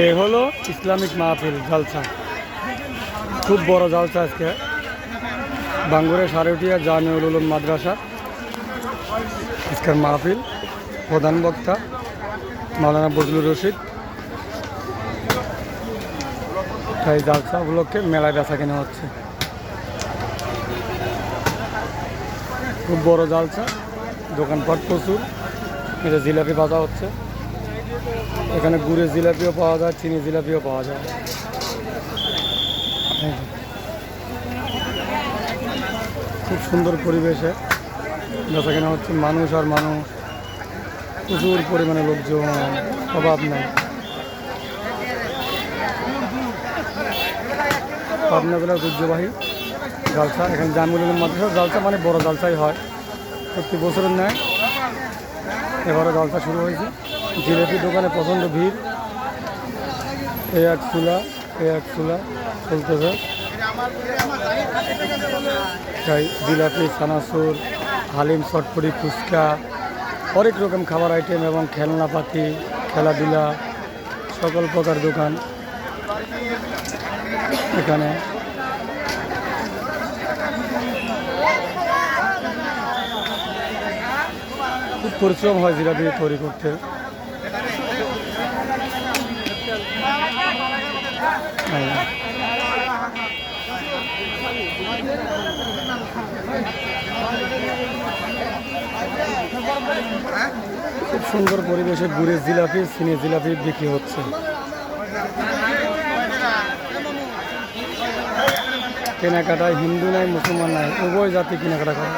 এ হলো ইসলামিক মাহফিল জালসা, খুব বড় জালসা আজকে বাঙ্গুরে সারেউটিয়া জামিউল উলুম মাদ্রাসা। আজকের মাহফিল, প্রধান বক্তা মাওলানা বজলুর রশিদ। তাই জালসা উপলক্ষে মেলায় বেচা কেনা হচ্ছে। খুব বড় জালসা, দোকানপাট প্রচুর। এটা জিলাপি ভাজা হচ্ছে। এখানে গুড়ের জিলাপিও পাওয়া যায়, চিনি জিলাপিও পাওয়া যায়। খুব সুন্দর পরিবেশে বেচা কেনা হচ্ছে। মানুষ আর মানুষ, প্রচুর পরিমাণে লোকজন, অভাব নেই। পাবনা জেলার ঐতিহ্যবাহী জালসা। এখানে জামিউল উলুম মাদ্রাসার জালসা মানে বড় জালসাই হয় প্রতি বছরের ন্যায়। এবারও জালসা শুরু হয়েছে। জিলাপি দোকানে প্রচণ্ড ভিড়। এক চুলা চলতেছে। তাই জিলাপি, চানাচুর, হালিম, চটপটি, ফুচকা, অনেক রকম খাবার আইটেম এবং খেলনাপাতি, খেলাধুলা, সকল প্রকার দোকান এখানে। খুব পরিশ্রম হয় জিলাপি তৈরি করতে। খুব সুন্দর পরিবেশে গুড়ের জিলাপি, চিনি জিলাপি বিক্রি হচ্ছে। কেনাকাটায় হিন্দু নাই, মুসলমান নাই, উভয় জাতি কেনাকাটা করে।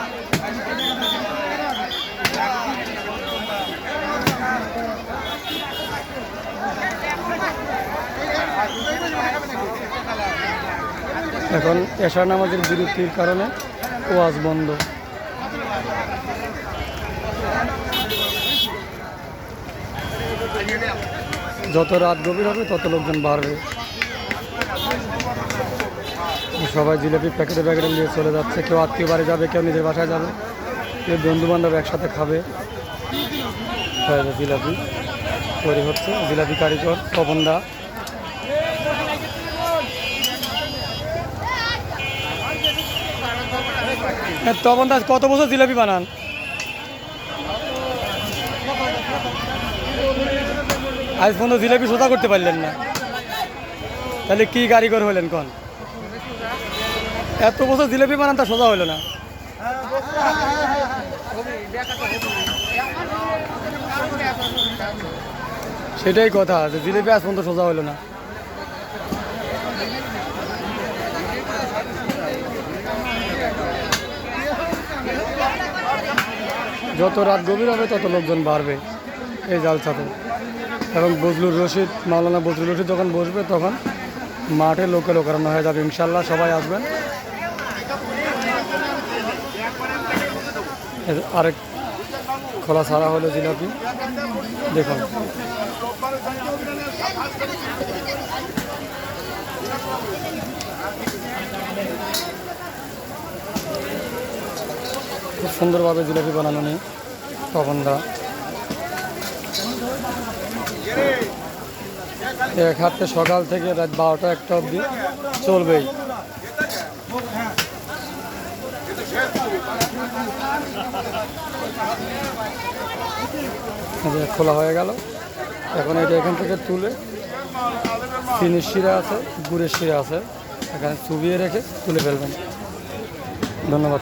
এখন এশার নামাজের বিরতির কারণে ওয়াজ বন্ধ। যত রাত গভীর হবে তত লোকজন বাড়বে। সবাই জিলাপি প্যাকেটে প্যাকেটে নিয়ে চলে যাচ্ছে। কেউ আত্মীয় বাড়ি যাবে, কেউ নিজের বাসায় যাবে, কেউ বন্ধু বান্ধব একসাথে খাবে। জিলাপি তৈরি হচ্ছে। জিলাপি কারিগর তপনদা। তপনদা কত বছর জিলাপি বানান? আজ পর্যন্ত জিলাপি সোজা করতে পারলেন না, তাহলে কি কারিগর হলেন কোন? এত বছর জিলাপি বানান, তা সোজা হলো না। সেটাই কথা, যে জিলাপি আজ পর্যন্ত সোজা হলো না। যত রাত গভীর হবে তত লোকজন বাড়বে এই জালসাতে। এবং বজলুর রশিদ, মাওলানা বজলুর রশিদ যখন বসবে তখন মাঠে লোকে লোকারণ্য হয়ে যাবে। ইনশাল্লাহ সবাই আসবেন। আরেক খোলা ছাড়া হলো জিলাপি, দেখুন। খুব সুন্দরভাবে জিলাপি বানানো নেই তপনদা। এক হাতে সকাল থেকে রাত 12টা 1টা অবধি চলবেই। খোলা হয়ে গেল। এখন এটা এখান থেকে তুলে, চিনির শিরা আছে, গুড়ের শিরা আছে, এখানে চুবিয়ে রেখে তুলে ফেলবেন। ধন্যবাদ।